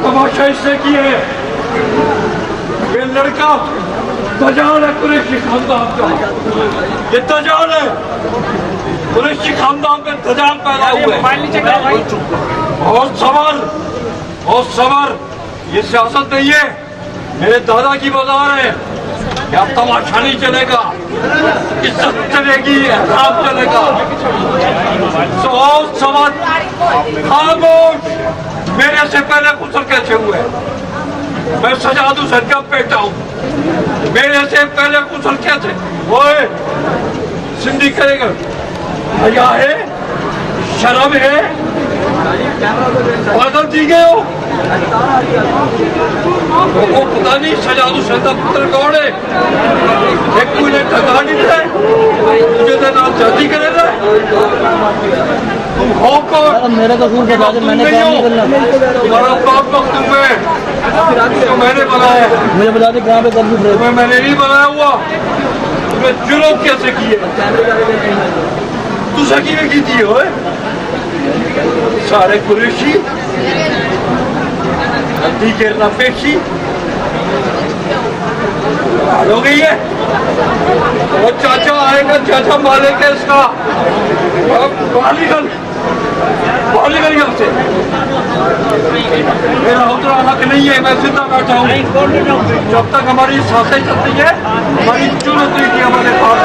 तमाशा इससे किए ये लड़का तजाल है कुरैशी खानदान का, ये तजाल है कुरैशी खानदान में तजाल पैदा हुए। और सबर ये सियासत नहीं है, मेरे दादा की बाजार है, यहाँ तमाशा नहीं चलेगा, इज्जत चलेगी, एहतराम चलेगा। और सबर खामोश, मेरे से पहले गुस्ल कैसे हुए? मैं सजाद हुसैन का बेटा हूँ, मेरे से पहले गुस्ल कैसे? ओए सिंधी करेगा, हया है, शर्म है, बादल दी गए हो वो पता नहीं सजाद हुसैन का पुत्र कौन है? एक मुझे ठगा नहीं है, मुझे तो नाम जाति करेगा। तुम हो कौन? मेरा कसूर बता दे, मैंने काम नहीं करना। तुम्हारा बाप मखदूम है, तो मैंने बनाया। मुझे बता दे कहाँ पे कर दी? तुम्हें मैंने नहीं बनाया हुआ, तुम्हें जुल्म कैसे किए? तू सकी में की थी हो सारे कुरैशी नदी गिरना पेशी हो गई है। वो चाचा आएगा, चाचा मालिक है इसका, बालीगल यहाँ से मेरा उतना हक नहीं है, मैं सीधा बैठा हूँ। जब तक हमारी सांसें चलती है, हमारी जरूरत नहीं थी हमारे पास।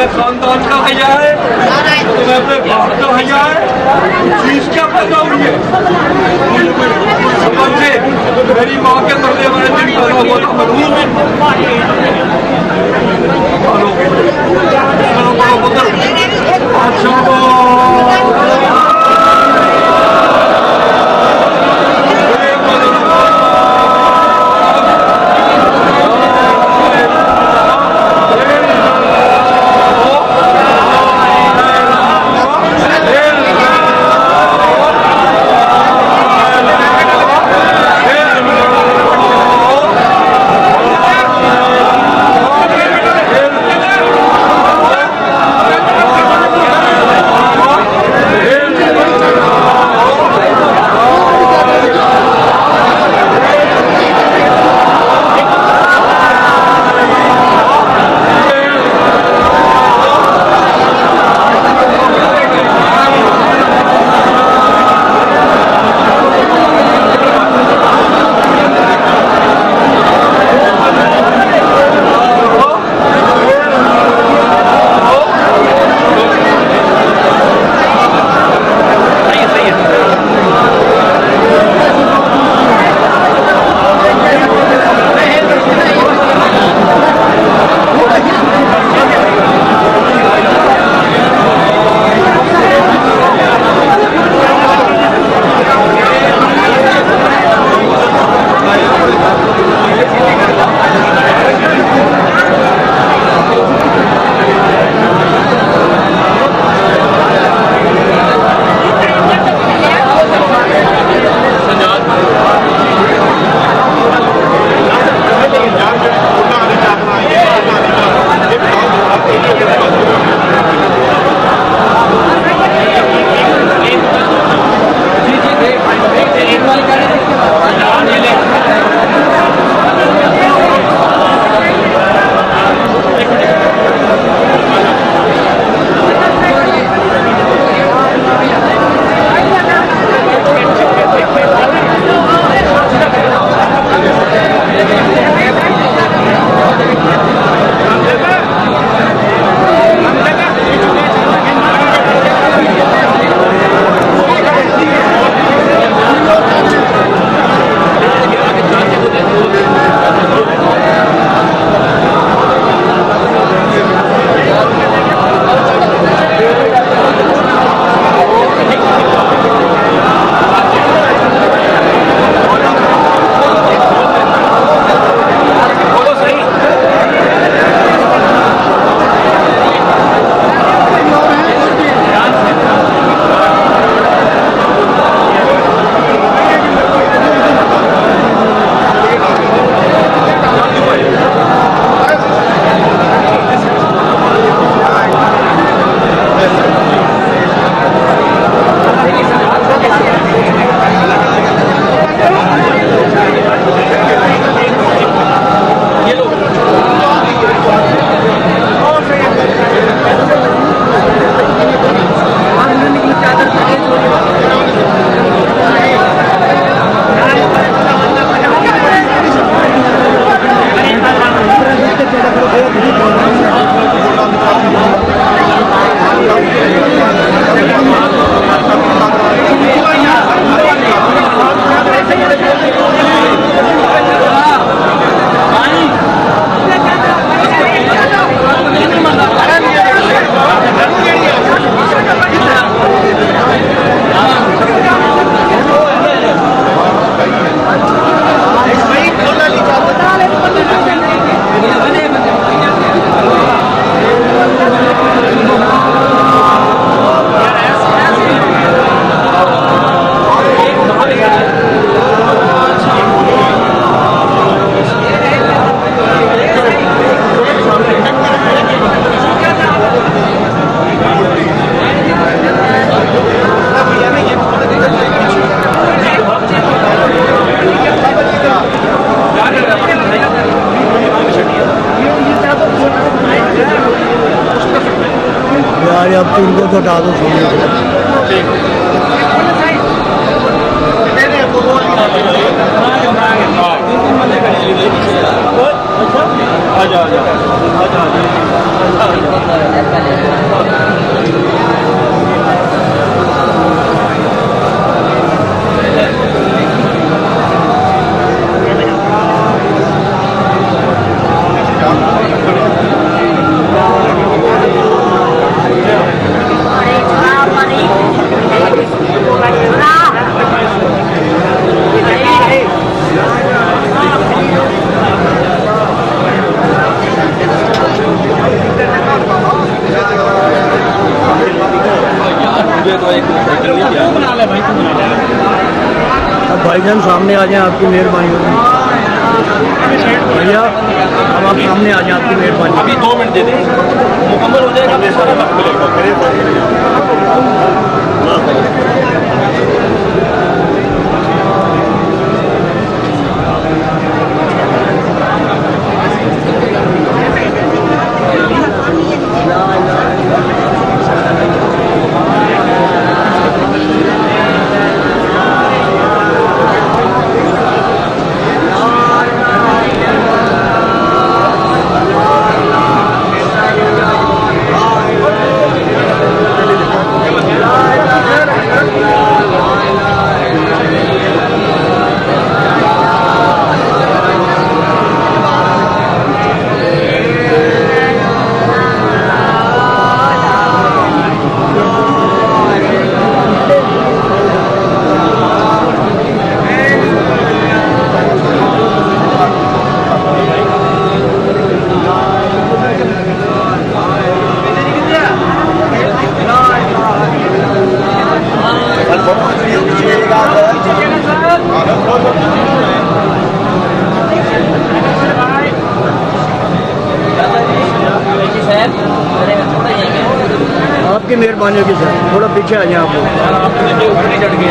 खानदान का हया है, तुम्हें अपने बाप का हया है, चीज क्या पैदा हुई है? समझे मेरी माँ के मरने वाले दिन पैदा हुआ था मरूद अब तो इनको तो हटा दो सामने। अब भाईजान सामने आ जाएं, आपकी मेहरबानी होगी भैया। अब आप सामने आ जाएं, आपकी मेहरबानी। अभी 2 मिनट दे दें, मुकम्मल हो जाएगा तो सारा वक्त मिलेगा। आपकी मेहरबानी होगी सर, थोड़ा पीछे आ जाएं आप लोग। चढ़ गए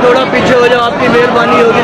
थोड़ा पीछे हो जाओ, आपकी मेहरबानी होगी।